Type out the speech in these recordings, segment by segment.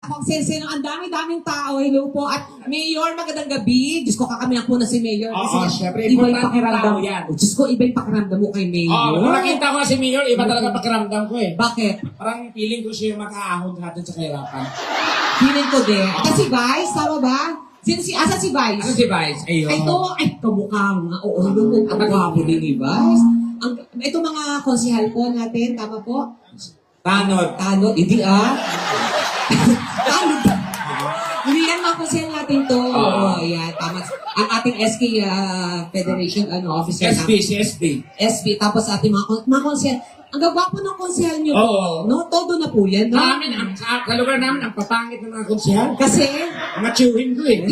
Ako, sino, ang dami-daming tao. Hello po. At Mayor, magandang gabi. Diyos ko, kakamiyak po na si Mayor. Oo, syempre, iba yung importante pakiramdam. tao yan. Diyos ko, iba yung pakiramdam mo kay Mayor. Nung nakita ko si Mayor, iba talaga pakiramdam ko eh. Bakit? Parang feeling ko siya yung makaahon natin sa kahirapan. Feeling ko din. Kasi Vice, tama ba? Asa si Vice? Ano si Vice? Ayun. Ay, kamukha nga. Oo, ang gwapo din ni Vice. Ito mga konsihal po natin, tama po? Tanod. Tanod, hindi Tanod. Hindi yan mga konsihal natin to. Oo, yan, tama. Ang ating SK Federation officer. SB. SB, tapos ating mga konsihal. Ang gagwapo ng konsihal nyo. Oo. No? Todo na po yan, no? Sa amin, sa lugar namin, ang papangit ng mga konsihal. Kasi, Mga chewin ko eh.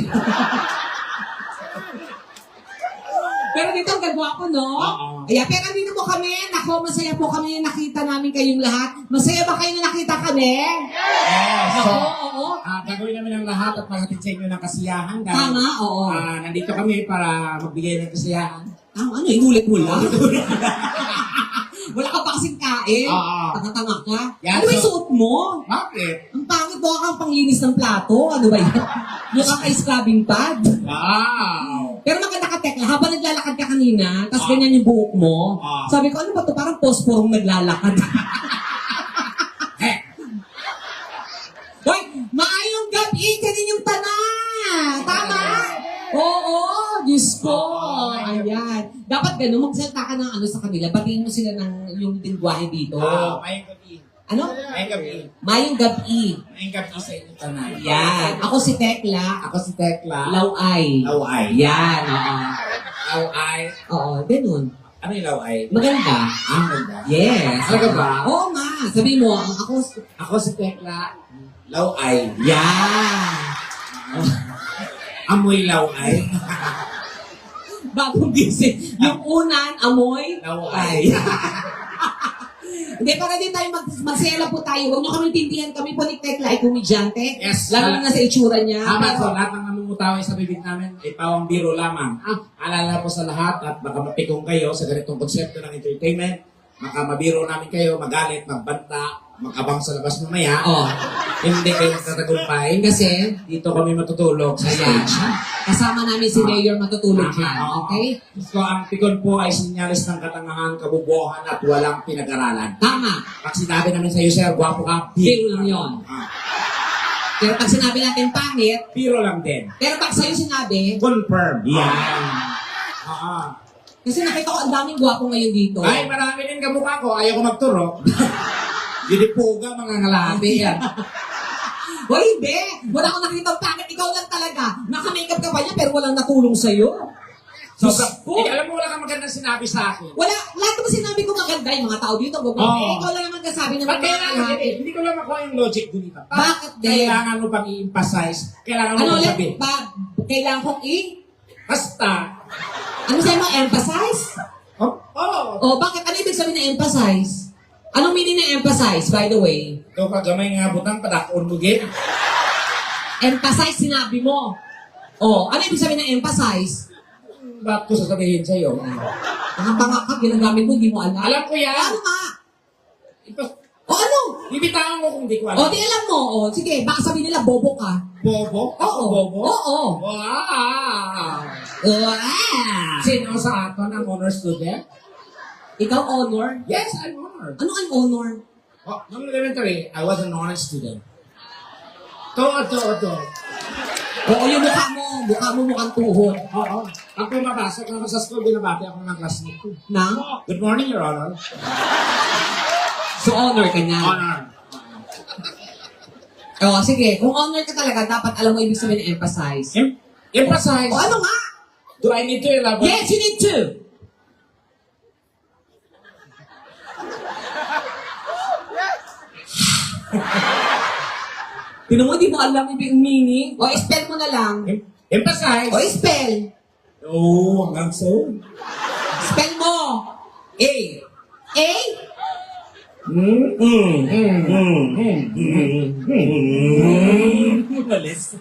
pero dito ang gagwapo, no? Oo. Ayan, pero dito po kami. Nako, masaya po kami na nakita namin kayong lahat. Masaya ba kayo na nakita kami? Yes. So, Oo. gagawin namin ang lahat at maghatid sa inyo ng kasiyahan. Dahil, Tama, oo. nandito kami para magbigay ng kasiyahan. Inulit mo lang. Wala ka pa kasing kain. Oo. Tanga-tanga ka. Yan, Ano ba yung so- suot mo? Bakit? Ang pangit mo kang panglinis ng plato. Ano ba yan? Mukha ka scrubbing pad. Wow! Pero maganda ka, Tekla. Habang naglalakad ka kanina, tapos ganyan yung buhok mo, sabi ko, ano ba to? Parang posporong naglalakad. Hoy, maayong gabi kaninyong tanan! Tama? Oo, Diyos ko. Ayan. Dapat gano'n, magsalita ka ng sa kanila. Batiin mo sila ng yung lingwahe dito. Mayang gabi. Ano? Mayang gabi. Mayong gabi. Mayang gabi sa inyo tanan. Yan. Ako si Tekla. Ako si Tekla. Laway. Laway. Yan, oo. Laway. Oo, ganun. Ano yung laway? Maganda. Maganda. Yes. Talaga ba? Oo nga. Sabi mo, Ako si Tekla. Laway. yan. Amoy laway. Bagong gising. Yung unan, amoy. Laway. Hindi, para din tayo magsela po tayo. Huwag nyo kami tindihan. Kami po ni Tekla ay komedyante. Yes. Lalo na sa itsura niya. Tama, Pero- so lahat ng namumutawi sa bibig namin ay pawang biro lamang. Alala po sa lahat at baka mapikong kayo sa ganitong konsepto ng entertainment. Baka mabiro namin kayo, magalit, magbanta, magabang sa labas mamaya. Oh. Hindi kayo tatagumpay kasi dito kami matutulog sa Ayan. stage. Kasama namin si Mayor matutulog yan. Okay? So, ang pikon po ay sinyalis ng katangahan, kabubuhan at walang pinag-aralan. Tama. Pag sinabi namin sa iyo, sir, gwapo ka, Biro lang yun. Pero pag sinabi natin pangit, Biro lang din. pero pag sa'yo sinabi, Confirm. Yan. Kasi kasi nakita ko ang daming gwapo ngayon dito. ay, marami din kamukha ko. Ayaw ko magturo. Dinipuga, mga ngalabi yan. Hoy, hindi! Wala akong nakita ang pangit. Ikaw lang talaga. Naka-makeup ka pa niya pero walang natulong sa'yo. So, Oh. alam mo, wala kang magandang sinabi sa akin. Wala, lahat naman sinabi ko maganda yung mga tao dito. Oo. Ikaw lang naman kasabi na Ba't kailangan, maganda. hindi ko lang makuha yung logic dun ito. Bakit din? Kailangan mo pang i-emphasize. Kailangan mo Ano pang ulit? sabi. Kailangan kong Basta. Ano sa'yo mo? Emphasize? O, bakit? Ano ibig sabihin na emphasize? Anong meaning na emphasize, by the way? Ikaw kagamay nga butang padakon mo gin. Emphasize, sinabi mo. O, ano ibig sabihin na emphasize? Ba't ko sasabihin sa'yo? Nakatanga ka, ginagamit mo, hindi mo alam. Alam ko yan. Ano nga? Ito, O ano? bibitawan mo kung di ko O, alam. di alam mo. O, sige, baka sabihin nila, bobo ka. Bobo? Ako Oo. bobo? Oo. Wow! Wow! Sino sa atin ang honor student? Ikaw, honor? Yes, I'm honored. Ano ang honor? Oh, nung elementary, I was an honor student. To. Oo, yung mukha mo mukhang tuhod. Oo. Pag pumapasok ako sa school, binabati ako ng classmate ko. Na? Good morning, Your Honor. So, honor ka niya. Honor. O, sige, kung honor ka talaga, dapat alam mo ibig sabihin na emphasize. Emphasize. O, ano nga? Do I need to elaborate? Yes, you need to! Tinan mo, di mo alam ibig meaning. O, spell mo na lang. Emphasize. O, spell. Oh, hanggang so. Spell mo. A. A? Malis.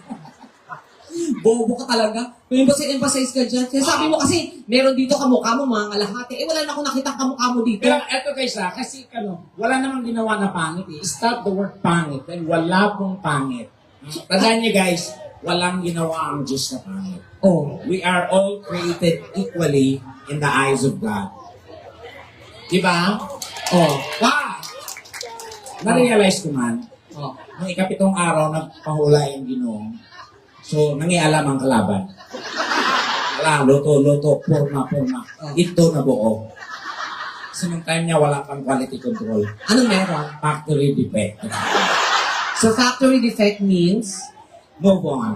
Bobo ka talaga. May emphasize ka dyan. Kaya sabi mo kasi, meron dito kamukha mo, mga kalahati. Wala na akong nakita kamukha mo dito. Pero eto guys kasi wala namang ginawa na pangit eh. Stop the word pangit. Dahil wala pong pangit. Tandaan niyo guys, walang ginawa ang Diyos na pangit. Oh. We are all created equally in the eyes of God. Diba? Oh. Wow! Na-realize ko man, Oh. nung ikapitong araw, nagpahula yung Ginoo. So, nangialam ang kalaban. Wala, luto, porma. Ito na buo. So, nung time niya, wala pang quality control. Anong meron? Factory defect. So, factory defect means, Move on.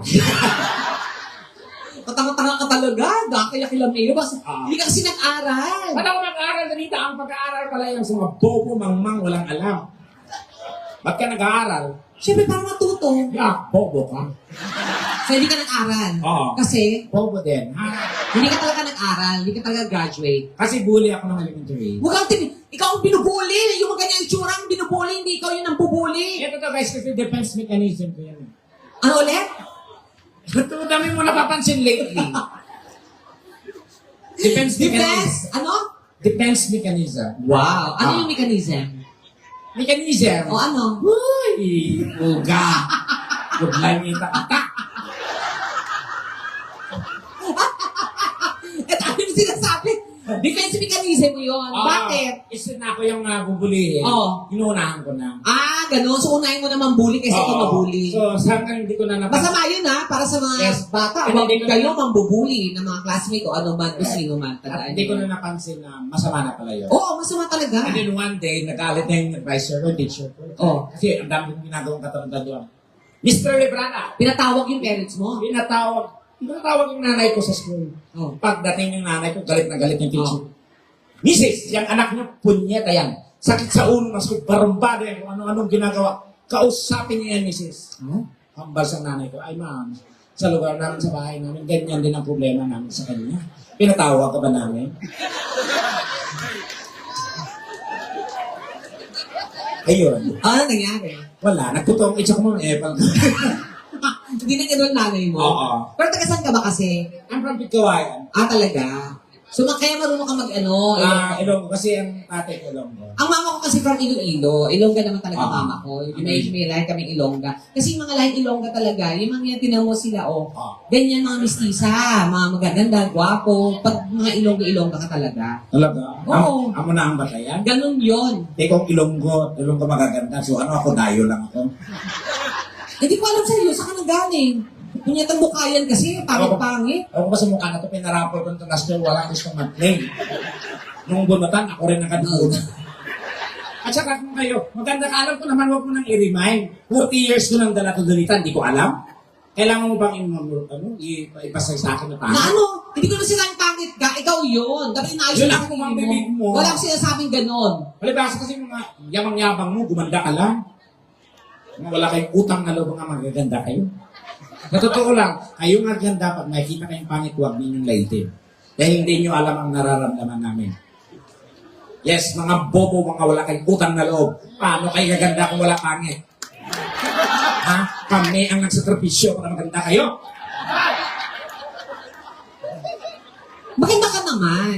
patanga-tanga ka talaga, kaya kilamero. Hindi ka kasi nag-aral. Ba't ako mag-aaral ganito? Ang pag-aaral pala yung sa mga bobo, mangmang, walang alam. Ba't ka nag-aaral? Siyempre, parang matuto. Yeah, bobo ka. So, hindi ka nag-aral. Oo. Kasi, Bobo din. Ha? hindi ka talaga nag-aral, hindi ka talaga graduate. Kasi bully ako ng elementary. Huwag kang ikaw ang binubuli. Yung mga ganyan itsura ang binubuli, hindi ikaw yung ang bubuli. Ito to guys, kasi defense mechanism ko yan. Ano ulit? Ito, dami mo napapansin lately. Defense mechanism. Defense? Ano? Defense mechanism. Wow. Ano yung mechanism? Mechanism. O ano? Uy, uga. Good line kita kata. Ito ano yung sinasabi? Defense mechanism yun. Bakit? Isa na ako yung bubulihin. Oo. Inuunahan ko na. Ah, gano'n. So, unahin mo naman bully kasi ikaw mabuli. So, saan ka hindi ko na napansin. Masama yun ha, para sa mga Yes. bata. Hindi Huwag ko- kayo mambubuli ng mga classmate o ano man o sino man. At Tandaan hindi ko niyo. na napansin na masama na pala yun. Oo, masama talaga. And then one day, nagalit na yung advisor ko, teacher ko. Oo. Kasi ang dami kong ginagawang katanda doon. Mr. Librana, Pinatawag yung parents mo. pinatawag yung nanay ko sa school. Oh. Pagdating yung nanay ko, galit na galit yung teacher. Mrs., yung anak niyo, punyeta yan. Sakit sa ulo, masuk barumbada yan, kung ano-anong ginagawa. Kausapin niya yan, Mrs. Huh? Hambal sa nanay ko, ay ma'am, sa lugar namin, sa bahay namin, ganyan din ang problema namin sa kanya. Pinatawag ka ba namin? Ayun. Ano nangyari? Wala, nagtutong itsa ko mo, epal ko. Hindi na ganun nanay mo. Oo. Pero taga saan ka ba kasi? I'm from Pitkawayan. Ah, talaga? So, kaya marunong ka mag-ano? Ilonggo, kasi ang tatay ko Ilonggo. Ang mama ko kasi from Iloilo. Ilongga naman talaga Ah. mama ko. May lahat kaming Ilongga. Kasi yung mga lahat Ilongga talaga, yung mga yan tinamo sila, Ah. ganyan mga mistisa, mga magaganda, gwapo. Pag mga Ilongga ka talaga. Talaga? Oo. Amo na ang batayan? Ganun yon. Ikaw Ilonggo magaganda. So ano ako, dayo lang ako. Hindi ko alam sa'yo, saan ka nang galing? Punyatang mukha yan kasi, pangit-pangit. Ako pa sa mukha na ito, pinarapol ko ito last year, wala gustong mag-play. Nung bunutan, ako rin nakadunod. At saka kung kayo, maganda ka, alam ko naman, huwag mo nang i-remind. 40 years ko nang dala to dulita, hindi ko alam. Kailangan mo bang ipasay sa akin na Na pangit? ano, hindi ko na sinang pangit ka, ikaw yun. Dapat inaayos Yun mo ang ang kumang tingin bibig mo. Wala akong sinasabing ganon. Palibasa kasi mga yamang-yabang mo, gumanda ka lang. Mga wala kayong utang na loob, mga magaganda kayo. Sa totoo lang, kayong maganda pag nakikita kayong pangit, huwag ninyong laitin. Dahil hindi nyo alam ang nararamdaman namin. Yes, mga bobo, mga wala kayong utang na loob. Paano kayo gaganda kung wala pangit? Ha? Kami ang nagsakripisyo para maganda kayo. Maganda ka naman.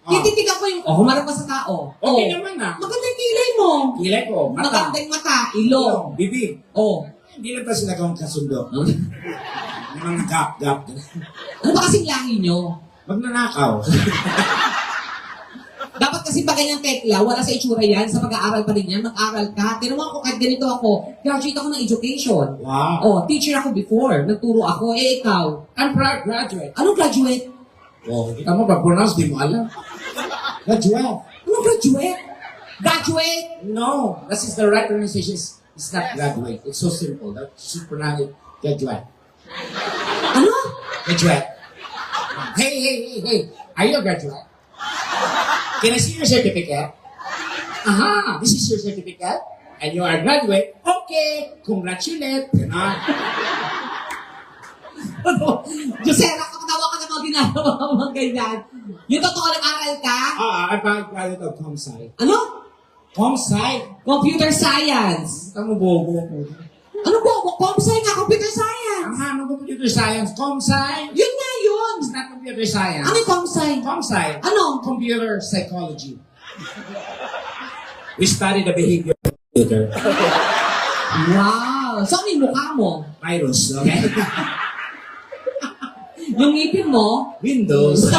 Tititigan ko yung, humarap ka sa tao. Okay naman na. Maganda yung kilay mo. Kilay ko, mata, Maganda yung mata, ilong. bibig. Oh. Hindi lang tayo sinagawang kasundo. Yung mga gap-gap. Ano ba kasing lahi nyo? Magnanakaw. Dapat kasi pag ganyang tekla, wala sa itsura yan, sa pag-aaral pa rin yan, mag-aral ka. Tinanong ako, kahit ganito ako, graduate ako ng education. Wow. Oh, teacher ako before, nagturo ako, ikaw. I'm proud graduate. Anong graduate? Oh, kita mo, pag-pronounce, di mo alam. Graduate. Anong graduate? Graduate? No, that is the right pronunciation. It's not graduate. It's so simple. That should pronounce it graduate. Ano? Graduate. Hey. Are you a graduate? Can I see your certificate? Aha, this is your certificate. And you are a graduate. Okay, congratulate. Ganon. Ano? Josera, kakatawa ka na mga ginagawa mo mga ganyan. Yung totoo nag-aral ka? I'm graduate of ComSci. Ano? ComSci? Computer science. Tama bobo po. Ano po? Comsci nga, computer science. Ang ano computer science? ComSci? Yun nga yun. It's not computer science. Ano yung comsci? ComSci? Ano? Computer psychology. We study the behavior of the computer. Wow. So, ano yung mukha mo? Virus, okay? Yung ngipin mo? Windows.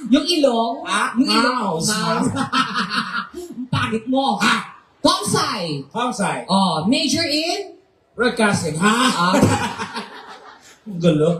Yung ilong? Ah, Yung ilong? mouse. Ang pangit mo. Comsci. Comsci. Oh, major in? Broadcasting. Ha? Ah, Ang gulo.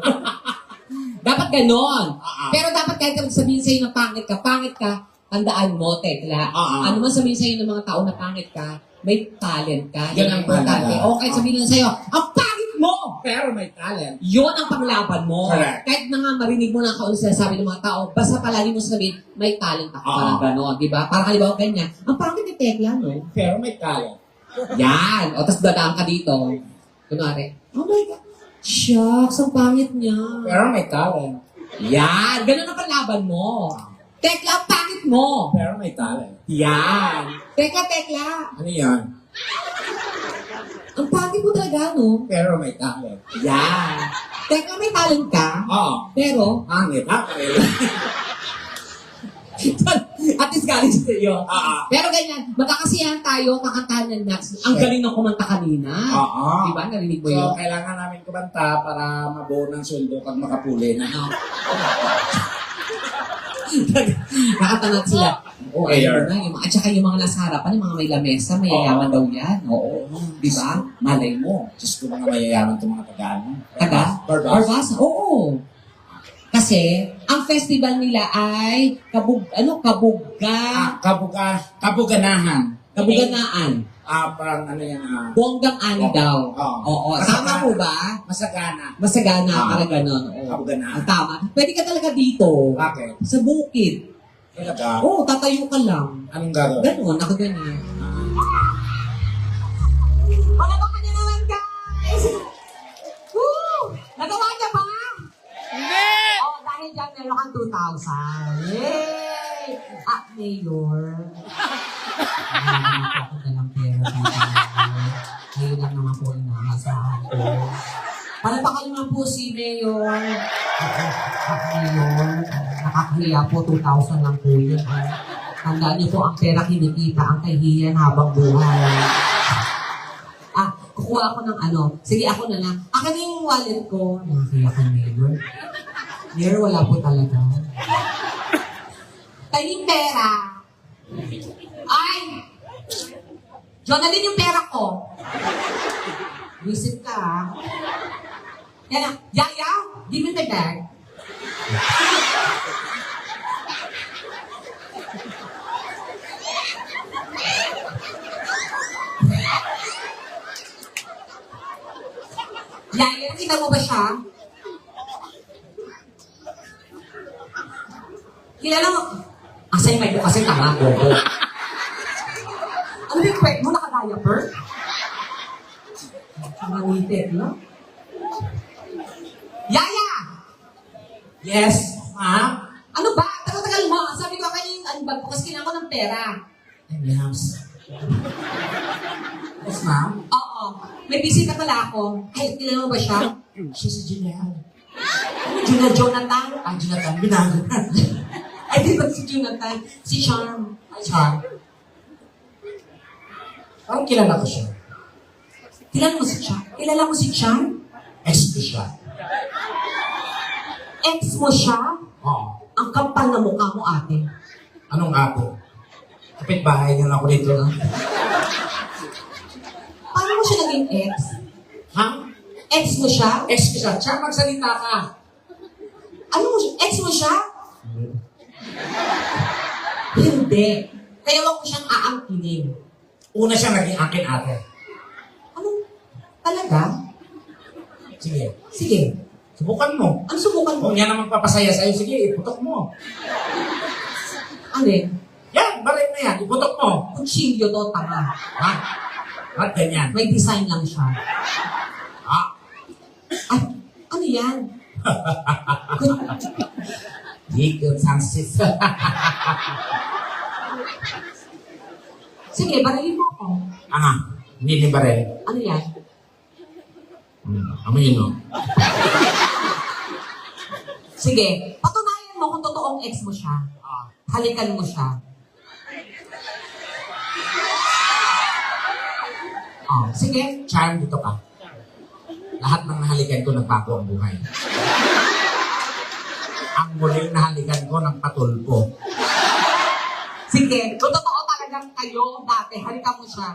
dapat ganon. Ah. Pero dapat kahit ka sabihin sa'yo na pangit ka, tandaan mo, Tekla. Ah. Ano man sabihin sa'yo ng mga tao na pangit ka, may talent ka. Yan ang importante. mahalaga. O kahit sabihin lang sa'yo, ang pangit mo! Pero may talent. Yun ang panglaban mo. Correct. Kahit na nga marinig mo na kung ano sinasabi ng mga tao, basta palagi mo sabihin, may talent ako. Oo. Parang gano'n, di ba? Parang halimbawa ganyan. Ang pangit ni Tekla, no? Pero may talent. Yan. O, tapos dadaan ka dito. Kunwari, oh my God. Shucks, ang pangit niya. Pero may talent. Yan. Ganun ang kalaban mo. Tekla, ang pangit mo. Pero may talent. Yan. Tekla. Ano yan? Ang pangit mo talaga, no? Pero may talent. Yan. Tekla, may talent ka. Oo. Pero, Pangit, ha? at least galing sa iyo. Ah. Pero ganyan, magkakasiyahan tayo, kakantahan ng Nax. Ang galing ng kumanta kanina. Oo. Di ba? Narinig mo So, yun? kailangan namin kumanta para mabuo ng sundo pag makapuli na. No. Nakatangat sila. Oo, Ayan. ayun na. At saka yung mga nasa harapan, yung mga may lamesa, mayayaman daw yan. Oo. Di ba? Malay mo. Diyos ko, mga mayayaman itong mga taga-ano. Taga? Barbas. Barbasa? Oo. Kasi, ang festival nila ay Kabuganahan. Kabuganaan. Parang ano yan, Bonggang ani Oo. daw. Oo. Oo. Tama po ba? masagana. Masagana, Ah. parang gano'n. Oo. Kabuganaan. Ang tama. Pwede ka talaga dito. Bakit? Sa bukid. Talaga? Oo, tatayo ka lang. Anong gagawin? Gano'n, nakaganyan. Palabakan niyo naman, guys! Woo! Nagawa niya ba? Hindi! Oh, dahil dyan, meron kang 2,000. Yay! Mayor. Ako na lang pera dito. Ngayon lang naman po inaasahan ko. Palabakan niyo naman po si Mayor. Mayor, nakakahiya po, 2,000 lang po yun. Tandaan niyo po, ang pera kinikita, ang kahihiyan habang buhay. Kukuha ako ng ano. Sige, ako na lang. Akin na yung wallet ko. Nakakaya ka, Mayor. Mayor, wala po talaga. Tayo yung pera. Ay! Jonathan, yung pera ko. Visit ka, ha? Yan na. Yaya, give me the bag. Yaya, nakita mo ba siya? Kilala mo? Asa yung mic mo kasi tama, bobo. Ano yung kwek mo? Naka-diaper? Mangitit, no? Yaya! Yes, ma'am. Ano ba? Tagal-tagal mo. Sabi ko kanina yung unbag ko kasi kailangan ko ng pera. Yes. Yes, ma'am. Oo. May bisita pala ako. Ay, kilala mo ba siya? Siya si Julian. Jonathan? Jonathan, binago na. Ay, di ba si Jonathan? Si Charm. Ay, Charm. Parang kilala ko siya. Kilala mo si Charm? Kilala mo si Charm? Ex ko siya. Ex mo siya? Oo. Ang kapal na mukha mo, ate. Anong apo? Kapit-bahay niya lang ako dito. Paano mo siya naging ex? Ha? Ex mo siya? Ex ko siya. Siya, magsalita ka. Ano mo siya? Ex mo siya? Hindi. Kaya wag mo siyang aangkinin. Una siya naging akin ate. Ano? Talaga? Sige. Sige. Subukan mo. Ano subukan mo? Kung yan ang magpapasaya sa'yo, sige, iputok mo. Alin? Yan, balik na yan. Iputok mo. Kutsilyo to, tanga. Ha? Ba't ganyan? May design lang siya. Ha? Ay, ano yan? Higil sansis. Sige, barilin mo ako. Hindi ni Barel. Ano yan? Amoy yun, no? Sige, patunayan mo kung totoong ex mo siya. Halikan mo siya. Oh, sige. Charm, dito ka. Lahat ng nahalikan ko, nagbago ang buhay. Ang muling nahalikan ko, nagpatulpo. Sige. Kung totoo talagang kayo dati, halika mo siya.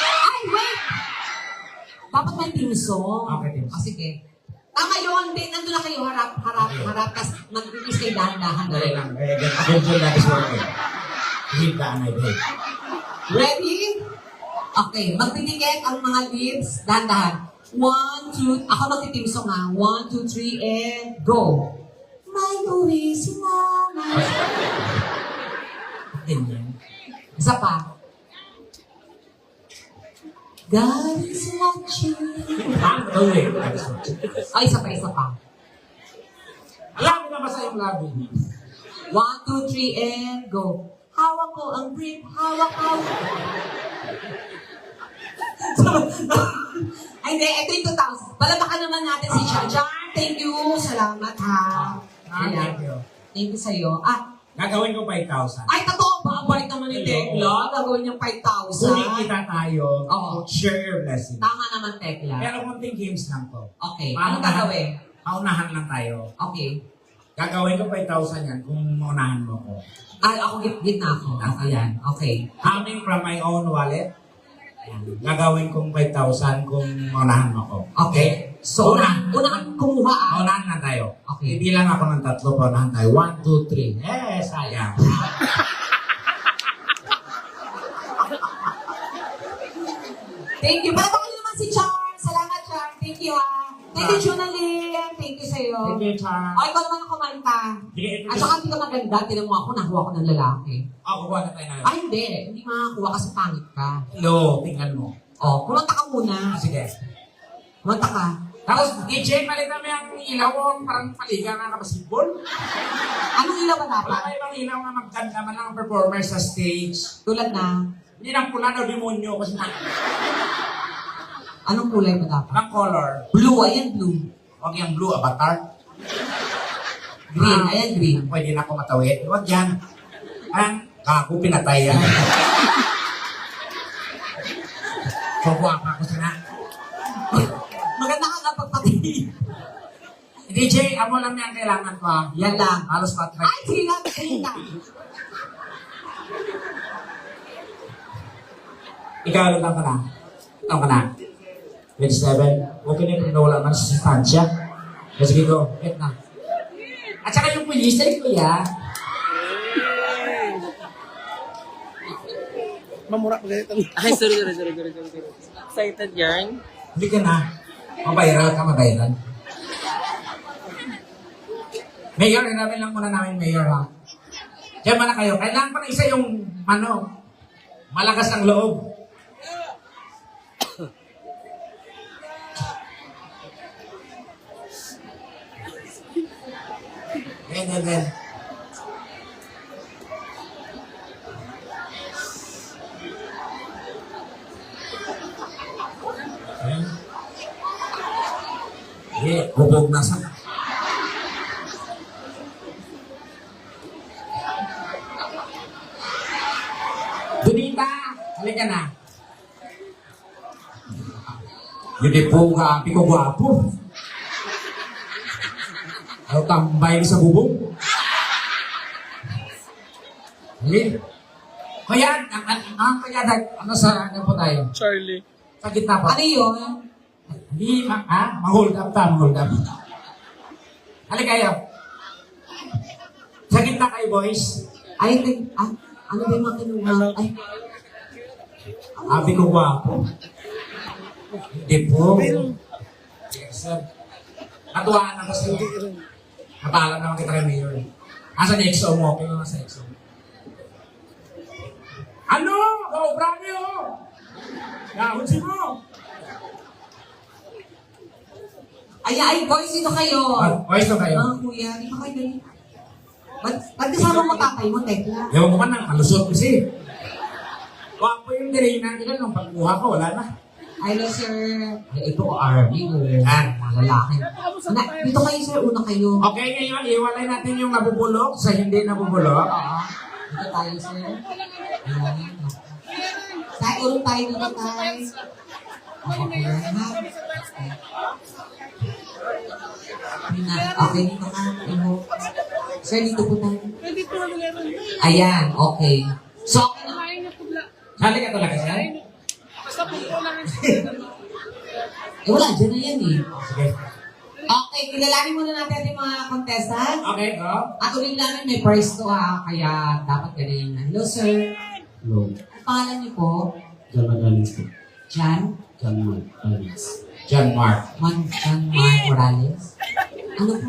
Ay, wait! Dapat may team song. Okay, team song. Ah, sige. Ngayon, nandun na kayo, harap, tapos mag-release kayo dahan-dahan. Dali lang. Eventually, that is working. Hit the anay, babe. Ready? Okay, magdidikit ang mga lips, dahan-dahan. 1, 2, ako magti-team song ha. 1, 2, 3, and go! May uwi si mama. Ganyan. Isa pa. God is watching. Don't wait. Ay, isa pa. Alam mo na ba sa iyong labi? 1, 2, 3, and go. Hawak ko ang brief, hawak. Ay, hindi, ito yung 2,000. Palabakan naman natin si Jan. Jan, thank you. Salamat ha. Thank you. Thank you sa'yo. Gagawin ko 5,000. Ay, totoo ba? Ang bait naman ni Tekla. Gagawin niyang 5,000. Kumikita tayo. Oo. Share your blessing. Tama naman, Tekla. Pero konting games lang to. Okay, anong gagawin? Paunahan lang tayo. Okay. Gagawin ko 5,000 yan kung maunahan mo ko. Ako gitna ako. Ayan. Okay. Coming from my own wallet, gagawin kong 5,000 kung maunahan mo ko. Okay. So, unang kumuha Maunahan lang tayo. Okay. Hindi lang ako ng 3, paunahan tayo. 1, 2, 3. Sayang. Thank you. Palabakan niyo naman si Char. Salamat, Char. Thank you, ha. Thank you, Junalyn. Thank you sa'yo. Thank you, Char. O, ikaw naman ang kumanta. At saka hindi ka maganda. Tinan mo ako, nakuha ko ng lalaki. Kuha na tayo na. Ay, hindi. Hindi makakuha kasi pangit ka. Hello, tingnan mo. O, kumanta ka muna. Sige. Kumanta ka. Tapos, DJ, palitan mo yung ilaw o parang paliga nga na basketball. Anong ilaw ba Wala dapat? kayo bang ilaw nga magkanta man lang ang performer sa stage. Tulad na, Hindi nang pula daw demonyo kasi na. anong kulay ba dapat? Ang color. Blue, ayan blue. Huwag yung blue, avatar. Green, ayan green. Pwede na ako matawid. Huwag yan. Ang kaku pinatay yan. So, buwaka ko sana. Maganda ka na pagpati. DJ, amo lang yan kailangan ko. Yan lang. Halos patray. Ay, silang, silang. Ikaw, lang ka na. Ilan ka na? 27. Okay na yung nawala man sa sustansya. Sige ko, hit na. At saka yung pulis, kuya. Mamura pa ganito. Ay, sorry. Excited yarn? Hindi ka na. Mabayral ka, mabayral. Mayor, namin lang muna namin, Mayor, ha? Diyan na kayo. Kailangan pa na isa yung, malakas ang loob. Ganyan. Bubog na sa... Dunita! Halika na. Yun po ka, api ko gwapo. Ayaw tambay sa bubong. Hindi. Kaya, kaya, ano sa, ano po tayo? Charlie. Sa gitna po. Ano yun? Hindi, mag-hold up ta, mag-hold up. Halika kayo. Sa gitna kayo, boys. Ay, ano ba yung mga kinuha? Ay, Abi ko gwapo. Hindi po. Yes, sir. Natuwaan ako sa iyo. Napaalam naman kita kay Mayor. Asa na EXO mo? Okay naman sa EXO. Ano? Kaobra niyo! Gahon mo! ay, boys, dito kayo. Boys na kayo. Kuya, di ba kayo dali? Ba't kasama mo tatay mo, Tekla? Ewan ko man ang kalusot kasi. Wapo yung dirina nila nung pagkuha ko, wala na. Hello, sir. Ay, ito, Arby. Mga lalaki. Dito kayo, sir. Una kayo. Okay, ngayon, iwalay natin yung nabubulok sa hindi nabubulok. Dito tayo, sir. Ayan. Tayo, urong tayo dito tayo. Okay, ha? Okay, dito ka. Sir, dito po tayo. Ayan, okay. So, okay na. Sali ka talaga, sir? Wala, dyan na yan eh. Sige. Okay, kilalanin muna natin ating mga contestant. Okay, go. Ako rin namin may prize to ha, kaya dapat ganyan na. Hello, sir. Hello. Ang pangalan niyo po? John Magalis po. Jan? John Magalis. John Mark. Jan Mark Morales? Ano po?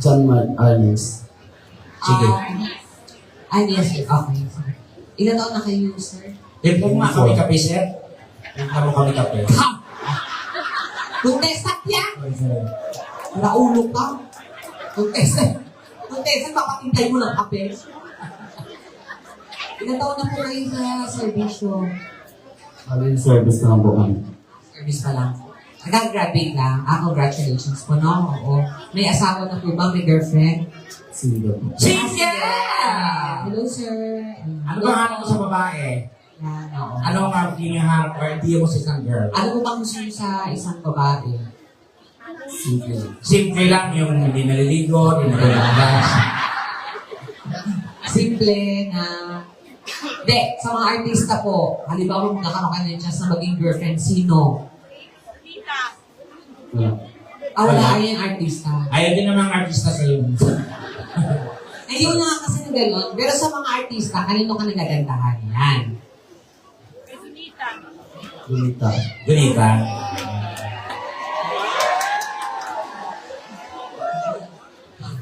John Magalis. Sige. Yes, sir. Okay. Sige. Ilan taon na kayo, sir? Tipong mga kami kape, sir. Tipong mo kami kape. Ha! Contestant yan! Naulo ka. Contestant, papakintay mo ng kape. Ilan taon na po kayo sa servisyo? Alin service na lang po kami. Service pa lang. Nag-graduate lang. Congratulations po, no? Oo. May asawa na po ba? May girlfriend? Single po. Sige! Hello, sir. Ano ba hanap mo sa babae? Yan, oo. Ano ang hinahanap or idea mo sa isang girl? Ano po ba gusto niyo sa isang babae? Single. Simple lang yung hindi naliligo, hindi nalalagas. Simple na... Hindi, sa mga artista po, halimbawa magkakaroon ka ng chance na maging girlfriend, sino? Wala. Wala, ayan artista. Ayaw din namang artista sa iyo. Ayun nga kasi na gano'n. Pero sa mga artista, kanino ka nagagandahan? Yan. Lunita. Ganita.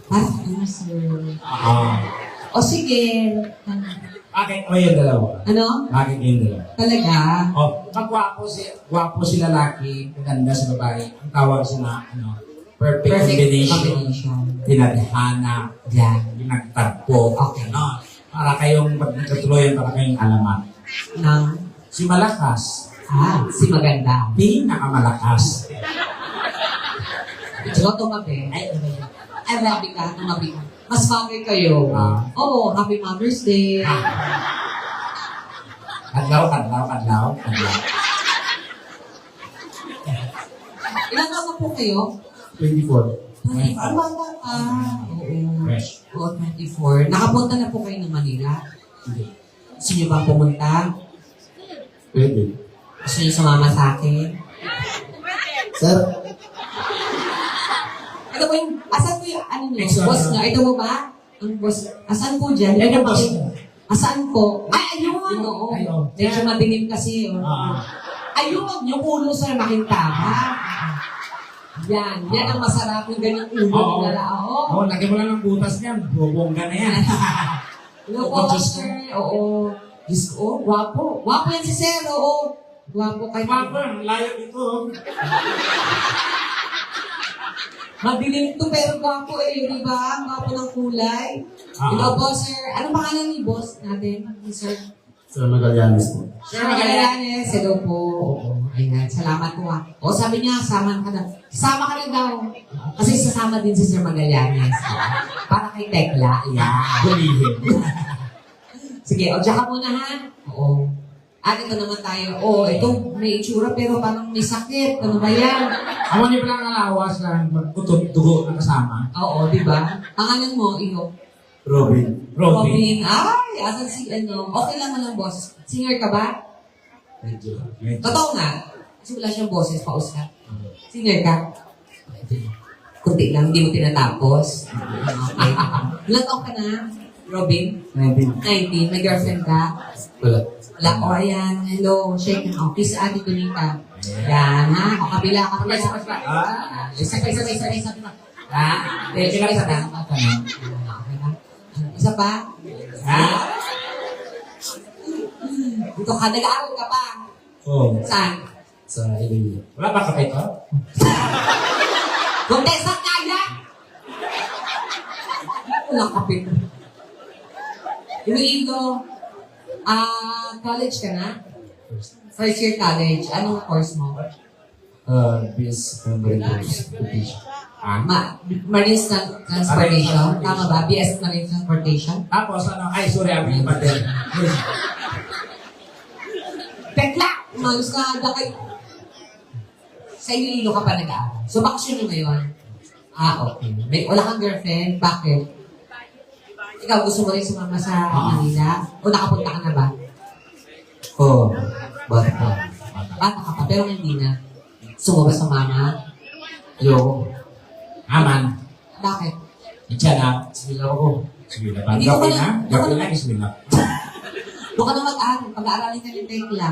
Parang ano, sir? O sige. Bakit o yung dalawa? Ano? Bakit yung dalawa? Talaga? O, pag gwapo si lalaki, maganda si babae, ang tawag sila, perfect combination. combination. Pinadhana, Yan. pinagtagpo. Okay. No? Para kayong magkatuluyan, para kayong alamat. Nang, Si Malakas, si maganda. pinakamalakas. Tsaka tumabi. Ay, labi ka, tumabi ka. Mas bagay kayo. Oo, Happy Mother's Day. Kadlaw. Ilan taon na po kayo? 24. Ang bata ka. Oo. Fresh. Oo, 24. Nakapunta na po kayo ng Manila. Hindi. Gusto niyo ba pumunta? Pwede. Gusto niyo sumama sa akin? Sir, Ito po yung, asan po yung, ano niyo, Extra. boss niyo? Ito mo ba? Ang boss, asan po dyan? Yan yung boss mo. Asan po? Ay, ayun, oo. Ayun. Medyo madilim kasi. Oh. Ah. Ayun, yung ulo sa makintama. Yan ang masarap yung ganyang ulo. Oo. Oo. Lagyan mo lang ng butas niyan. Bubongga na yan. Hello po, sir. Oo. Diyos ko, gwapo. Gwapo yan si sir, oo. Gwapo kayo. Papa, layo dito. Madilim to pero gwapo eh, di ba? Ang gwapo ng kulay. Hello po, sir. Anong pangalan ni boss natin? Ni sir? Sir Magallanes po. Sir Magallanes. Hello po. Oo. Ayan, salamat po ha. O sabi niya, sama ka na. Sama ka na daw. Kasi sasama din si Sir Magallanes. Para kay Tekla. Ayan. Gulihin. Sige, o diyan ka muna ha. Oo. At ito naman tayo. Ito may itsura pero parang may sakit. Ano ba yan? Ako niyo pala ang alawas lang magkutot dugo na kasama. Oo, di ba? Pangalan mo, iyo. Robin. Robin. Ay, asan si ano? Okay lang mo ng boses. Singer ka ba? Medyo. Totoo nga. Kasi wala siyang boses, paus ka. Singer ka? Kunti lang, hindi mo tinatapos. Okay. Ilan taong ka na, Robin? 19. 19. May girlfriend ka? Wala. Wala. O, ayan. Hello. Shake and kiss Ate Donita. Yan, ha? O, kabila ka. Isa pa. Ha? Isa pa. Isa pa? Ha? Dito ka, nag-aaral ka pa. Oo. Saan? Sa Iloilo. Wala ba kapit ko? Contessa kaya! Wala kapit. Iloilo, college ka na? First year college. Anong course mo? BS Memory Course. Marine Transportation. Tama ba? BS Marine Transportation. Tapos ano, ay sorry, ang iba din. Tekla! Umayos ka na kay... Sa Iloilo ka pa nag-aaral. So, bakasyon mo ngayon? Okay. Wala kang girlfriend? Bakit? Ikaw, gusto mo rin sumama sa Manila? O nakapunta ka na ba? Oo. Bata. Bata ka pa, pero hindi na. Gusto mo ba sumama? Ayoko. Aman. Bakit? Diyan na. Sige lang ako. Sige na ba? Hindi ko Gawin na- na? Gawin na, sige na. Doon ka na mag-aaral. Pag-aaralin ka ni Tekla.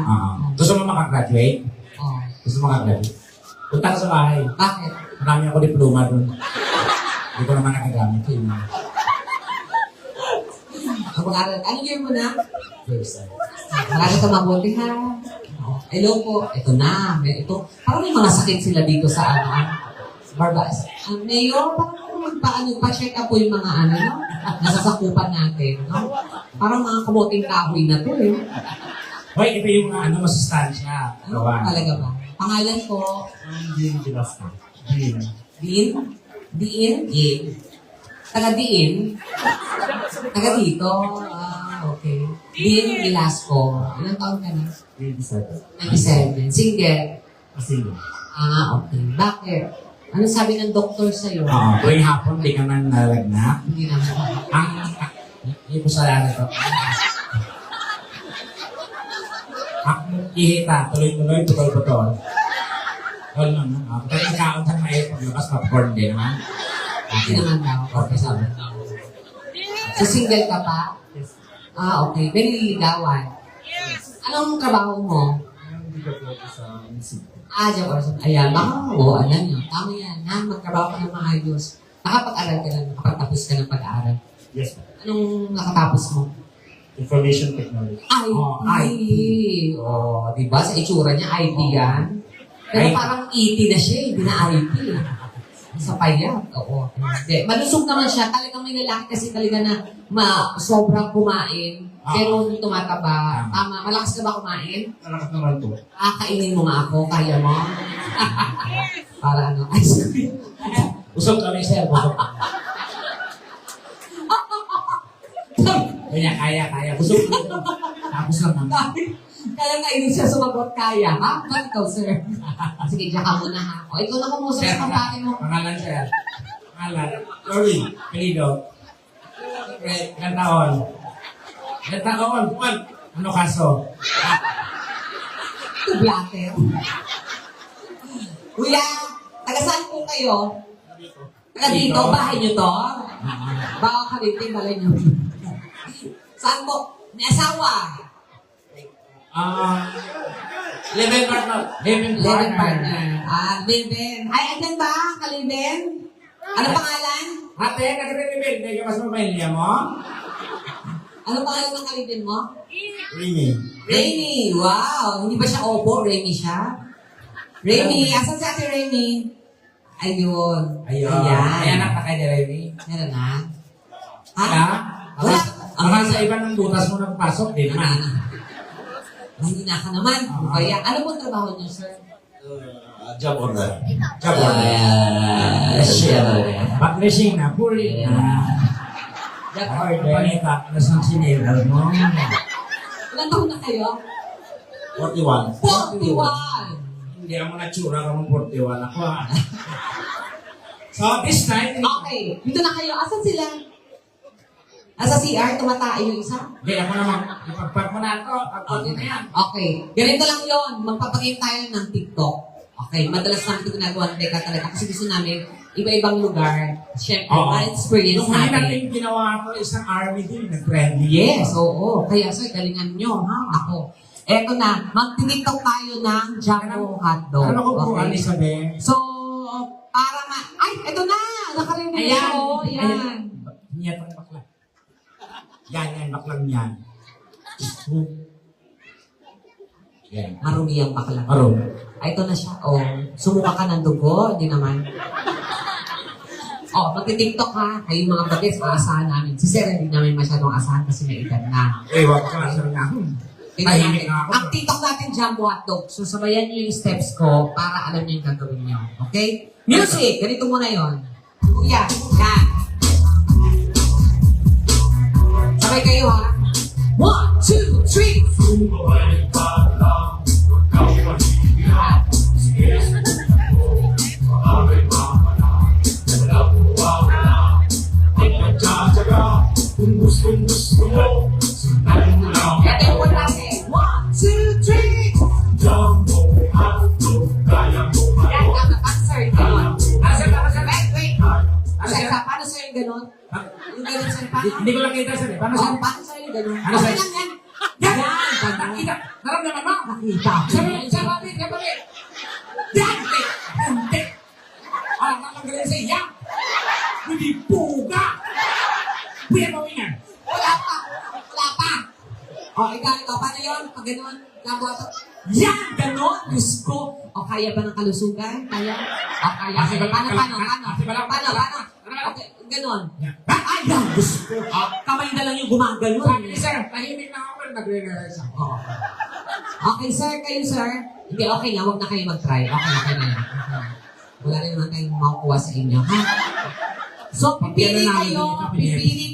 Gusto mo makagraduate? Oh. Gusto mo makagraduate? Punta ka sa bahay. Bakit? Marami ako diploma doon. Hindi ko naman nakagamit yun. Mag-aaral. Ano year mo na? First time. Marami ka mabuti ha. Hello po. Ito na. Ito. Parang may mga sakit sila dito sa Barbas. Mayor, parang pa-check up po yung mga no? Nasasakupan natin, no? Parang mga kamuting kahoy na to, eh. Hoy, ito yung masustansya. Ano talaga ba? Pangalan ko, Hindi Velasco. Hindi. Dean? Dean? Taga Dean? Taga dito? Okay. Dean Velasco. Ilang taon ka na? 27. 97. Single? Kasi Okay. Bakit? Ano sabi ng doktor sa'yo? Tuwing hapon, di ka man nalagnak. Hindi naman. Hindi ko sa ito. Ihita, tuloy-tuloy, putol-putol. Tol naman. Pero kaon sa may paglabas, popcorn din naman. Hindi naman daw. Okay, sabi. So, single ka pa? Okay. May nililigawan. Anong trabaho mo? hindi ka po sa music. Diyan ko. Ayan, baka alam nyo. Tama yan. Magtrabaho ka ng maayos. Nakapag-aral ka lang. Nakapagtapos ka ng pag-aaral. Yes, Anong nakatapos mo? Information technology. IT. Diba? Sa itsura niya, IT yan. Pero IT. parang IT na siya, hindi na IT. Sa payat. Oo. Hindi. Malusog naman siya. Talagang may lalaki kasi talaga na sobrang kumain. Pero hindi tumataba. Tama. Malakas ka ba kumain? Malakas naman po. Kainin mo nga ako. Kaya mo? Para ano? Ice cream. Usog kami, sir. Usog. Kaya. Usog. Tapos lang naman. Kaya kainin siya sumagot. Kaya, ha? Bakit ikaw, sir? Sige, diyan ka muna, ha? O, ikaw na kumusap Sir, sa pagkain mo. pangalan, sir. Pangalan. Lori. Pelido. Ilan taon? Ilan taon? Juan. Ano kaso? Ito, blatter. Kuya, taga saan po kayo? Taga dito, bahay niyo to? Baka kalitin, balay niyo. Saan po? May asawa? Living partner. Living Living partner. partner. Living. Ay, andyan ba? Kalivin? Ano pangalan? Ate, nag-living. Hindi ka mas mapahilya mo? Ano pangalan ng kalivin mo? Rini. Rainy. Wow. Hindi ba siya opo? Rainy siya? Rainy. Asan si Ate Rainy? Ayun. Ayun. Ayan. May anak na kay Jeremy. Meron na? Ha? Wala? Wala. Baka sa iba ng butas mo nagpasok, di naman. Mahina ka naman. Kaya, ano po ang trabaho niyo, sir? Job order. Job Baklishing na, puri na. Job Ay, panita, alas ng sinilal mo. Ilan taon na kayo? 41. 41! Hindi ako natsura ka mong 41 ako. So, this time, Okay, dito na kayo. Asan sila? Nasa CR, tumatay yung isa? hindi ako naman, ipagpag mo na ito, pagpagin na yan. Okay, ganito lang yon. Magpapagay tayo ng TikTok. Okay, madalas namin ito ginagawa ng Teka talaga kasi gusto namin iba-ibang lugar. Siyempre, para experience Nung huli natin. natin ginawa ko, isang army din, nag-friendly. Yes, oo. Kaya sir, galingan nyo, ha? Ako. Eto na, magtitiktok tayo ng Jumbo Hotdog. Ano ko po, Okay? Elizabeth? So, para Ay, eto na! Nakarinig Ayan. ako. Ayan. Yan ang bakla. Yan, baklang yan. Yan. Marumi ang bakla. Aro. Ay, ito na siya. Oh, sumuka ka ng dugo. Hindi naman. Magti-tiktok ha. Kayo mga bagets, aasahan namin. Si Sir, hindi namin masyadong asahan kasi may edad na. Wag ka lang nga. Tahimik na ako. Ang TikTok natin, Jumbo Hotdog. So, sabayan niyo yung steps ko para alam niyo yung gagawin niyo. Okay? Music, ganito muna yon. Kuya, yan. Sabay kayo ha. 1, 2, 3. Yan yung one natin. 1, 2, 3. Yan, dapat sir, ganon. Wait. Sir, paano sir yung ganon? Yung ganon sir, paano? Hindi ko lang kita sir. Paano sir? Paano sir yung ganon? Ano, sir? Okay lang yan. Yan! Yan, Nakita! Naramdaman mo? nakita. Sabi! Yan! Hindi! Alam na lang galing sa iya! Hindi puga! Pwede mo yan! Wala pa. Ikaw, paano yun? Pag ganon, nagawa to. Yan, ganon, Diyos ko. Kaya ba ng kalusugan? Kaya? Kaya. Paano? Okay, ganon. Ay, yan, Diyos ko. Kamay na lang yung gumagano. Sir, tahimik na ako nagre-rehearse ako. Okay, sir, kayo, sir. Hindi, okay lang. Huwag na kayo mag-try. Okay na yan. Wala rin naman kayong makukuha sa inyo, ha? So, pipili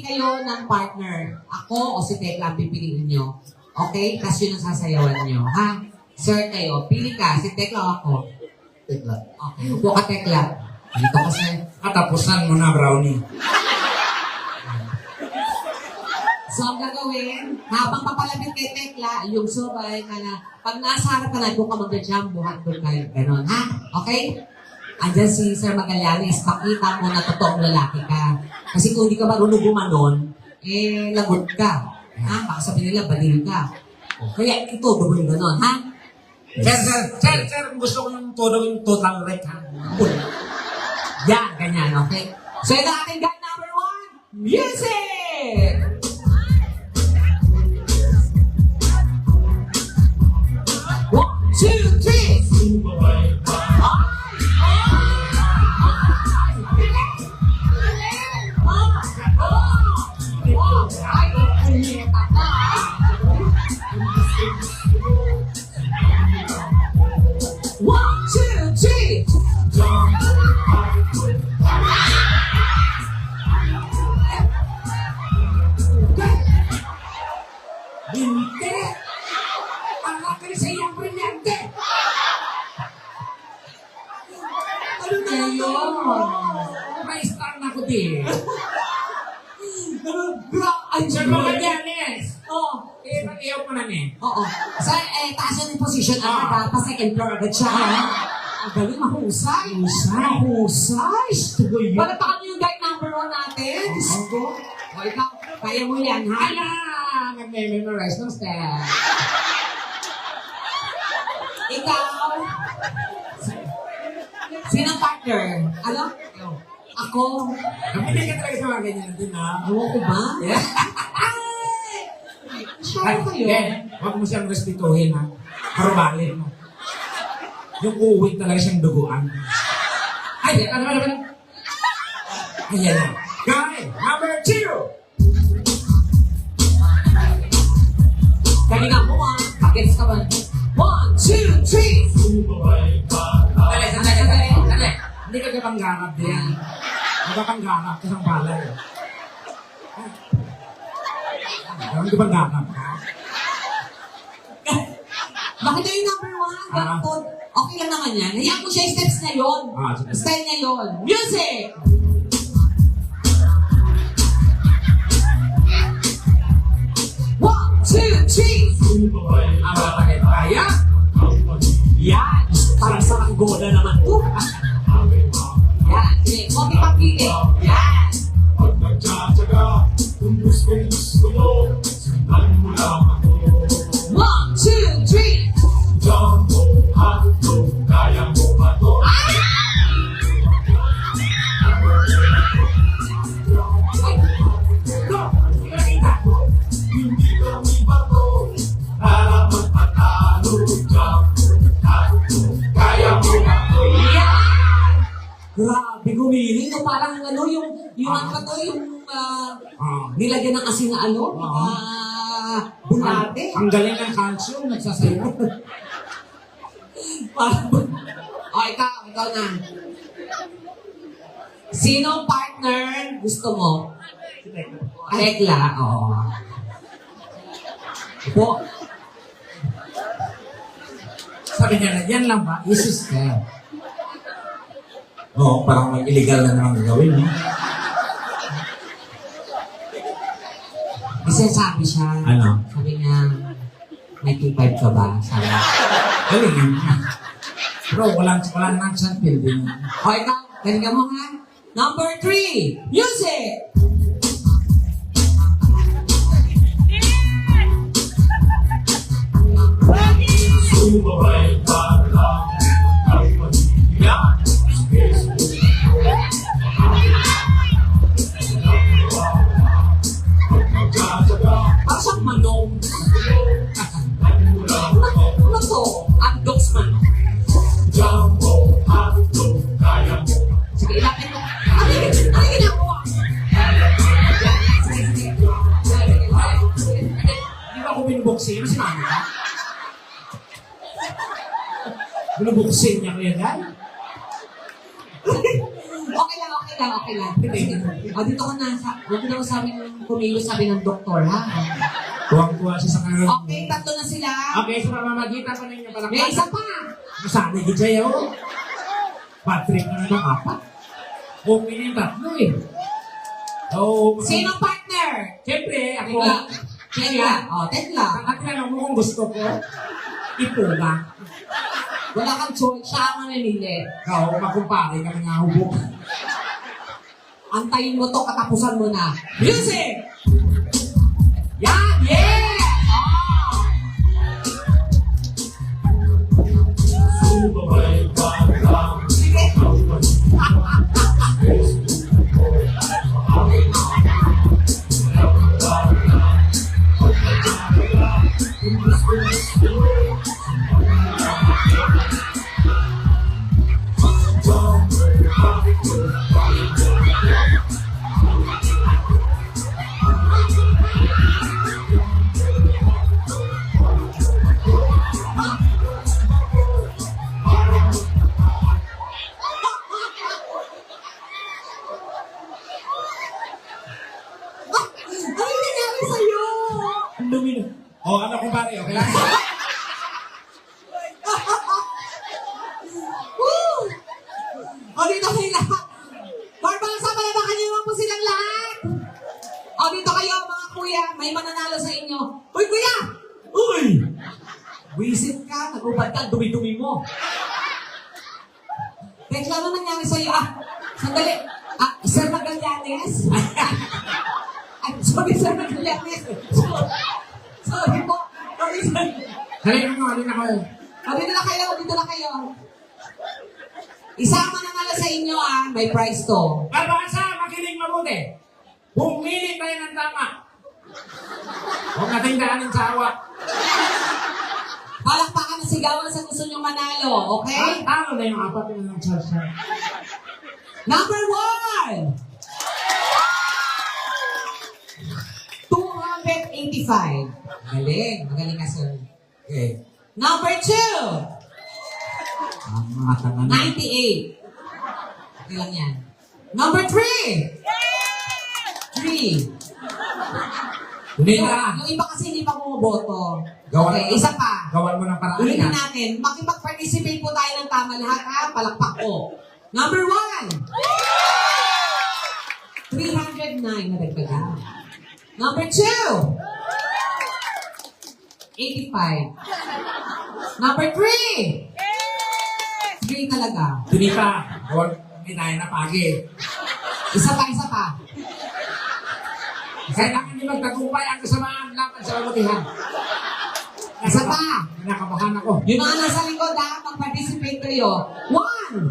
kayo ng partner. Ako o si Tekla ang pipiliin nyo. Okay? Kasi yun ang sasayawan nyo, ha? Sir, kayo, pili ka. Si Tekla o ako? Tekla. Okay, upo ka, Tekla. Dito ka, sir. Katapusan mo na, Brownie. So, ang gagawin, habang papalapit kay Tekla, yung subay ka na, pag nasa harap ka na, doon ka mag-jump, buhat doon kayo. Ganon, ha? Okay? Andyan si Sir Magallanes, pakita mo na totoong lalaki ka. Kasi kung hindi ka marunong gumanon, lagot ka. Ha? Baka sabihin nila, balil ka. Kaya ito, gawin ganon, ha? Sir, gusto ko yung todo yung total wreck, ha? Yan, ganyan, okay? So, ito ating guide number 1, music! One, two, three! One, two, three! Hindi! Ang akin sa iyong brilyante! Ano na yun? May star na ko din. Ay, Sir Magallanes! Oh, Iyaw ko na niya. oo. Sir, taas yan yung position agad, pa second floor agad siya. Ang galing, mahusay. Mahusay. Palatakan niyo yung guide number 1 natin. Diyos ko. O, ikaw, kaya mo yan, ha? Ala! Nagme-memorize ng step. Ikaw. Sinang partner? Ano? Ako. Hindi ka talaga sa mga ganyan din, ha? Ewan ko ba? Ay! Saan kayo? Huwag mo siyang respetuhin, ha? Karubalin mo. Yung uuwi talaga siyang duguan. Ay, ano? Ayan na. Guy, number 2! Galingan mo, ha? Pagkits ka ba? 1, 2, 3! Dali. Hindi ka kapangganap din. Magkapangganap ka ng balay. Ang kapangganap ka. Bakit yung number 1? Ganito. Okay lang naman yan. Hayaan mo siya yung steps niya yun. Sige. Style niya yun. Music! One, two, three! Bakit kaya? Yan! Parang sa goda naman to. Yan. Sige, okay pang pili. Yan! One, two, three! Grabe, gumiling. No, parang ano, yung ano ba to, yung nilagyan ng asin na ano, bulate. Ang galing ng calcium, nagsasayo. Parang, ikaw na. Sino partner gusto mo? Tekla, oo. Po, Sabi niya, yan lang ba? Isis ka. Oo, parang may illegal na naman gagawin, no? kasi sabi siya. Ano? Sabi niya, may 2.5 ka ba? Sabi niya. Galing yun. Bro, walang nang saan building. O ikaw, galing mo ha? Number 3, music! Parang siyang manong. Ano to? Andoks manong. Sige, ilapin mo. Ano yung ginagawa? Di ba ako binubuksing? Ano si mami ka? Binubuksing niya kaya dahil? Okay lang. O, dito ka na. Huwag na ko sabi ng kumilos, sabi ng doktor, ha? Tuwang-tuwa siya sa kanila. Okay, tatlo na sila. Okay, sa mamamagitan pa ninyo pala. May isa pa. Masali ko sa'yo. Bad trip na naman apat. Kung yung tatlo eh. So, Sino partner? siyempre, ako, Tekla. O, Tekla. at tinanong mo kung gusto ko, ipuga. Wala kang choice. Siya ang mananili. Ikaw, makumpare kami nga hubog. Antayin mo to, katapusan mo na. Music! Yan! Yeah! Sige. Ano yung nangyari sa'yo? Ang dumi na. Oh, ano kumpare, okay lang? Woo! O, dito kayo lahat. Barbang, sabay-bakan niyo naman po silang lahat. O, dito kayo, mga kuya. May mananalo sa inyo. Uy, kuya! Uy! Wisit ka, nagubad ka, dumi-dumi mo. Tekla, ano nangyari sa'yo? Sandali. Sir Magallanes? Ay, sorry, Sir Magallanes. Sorry po. Sorry, sir. Halika mo, halika ko. Dito na kayo. Isama na nga sa inyo, may prize to. Barbasa, makinig mabuti. Pumili tayo ng tama. Huwag nating daanin sa awa. Palakpakan na sigawan sa gusto nyo manalo, okay? Tama na yung apat na ng salsa. Number 1! 285. Magaling ka, sir. Okay. Number 2! Ang mga tangan. 98. Okay lang yan. Number 3! 3. Hindi na. Yung iba kasi hindi pa bumoboto. Gawan Okay, isa pa. Gawan mo ng paraan Ulitin na. natin. Makipag-participate po tayo ng tama lahat, ha? Palakpak ko. Number 1! 309 na dagdagan. Number 2! 85. Number 3! 3 talaga. Hindi pa. Gawan, hindi tayo na pagi. Isa pa. Kailangan niyo magtagumpay ang kasamaan laban sa mabutihan. Isa pa. Nakabahan ako. Yung mga nasa likod, ha? Mag-participate kayo. 1!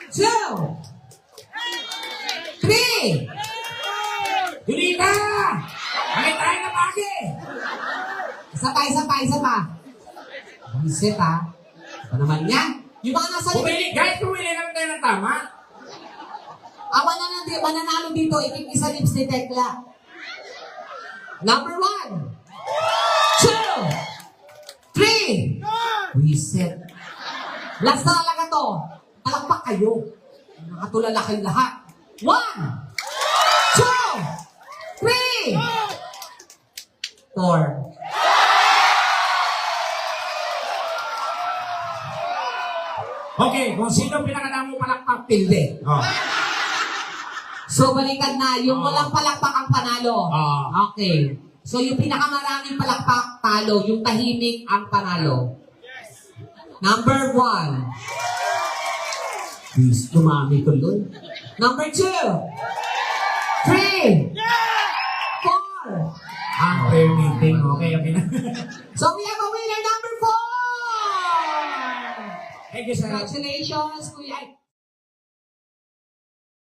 2! 3! Julita! Bakit tayo na pagi? Isa pa. Visit, ha? Ano naman yan? Yung mga nasa likod, Pumili naman tayo ng tama. mananalo dito, ikikisa lips ni Tekla. Number 1. 2. 3. Reset. Last na talaga to. Palakpak kayo. Nakatulala kayong lahat. 1, 2, 3, 4. Okay, kung sino pinakadama mo palakpak, pilde. Oh. So, balikan na. Yung walang palakpak ang panalo. Ah. Okay. So, yung pinakamaraming palakpak, talo. Yung tahimik ang panalo. Number 1. Please, dumami tuloy. Number 2. 3. 4. Fair meeting. Okay, okay na. So, we have a winner, number 4. Thank you, sir. Congratulations, Kuya.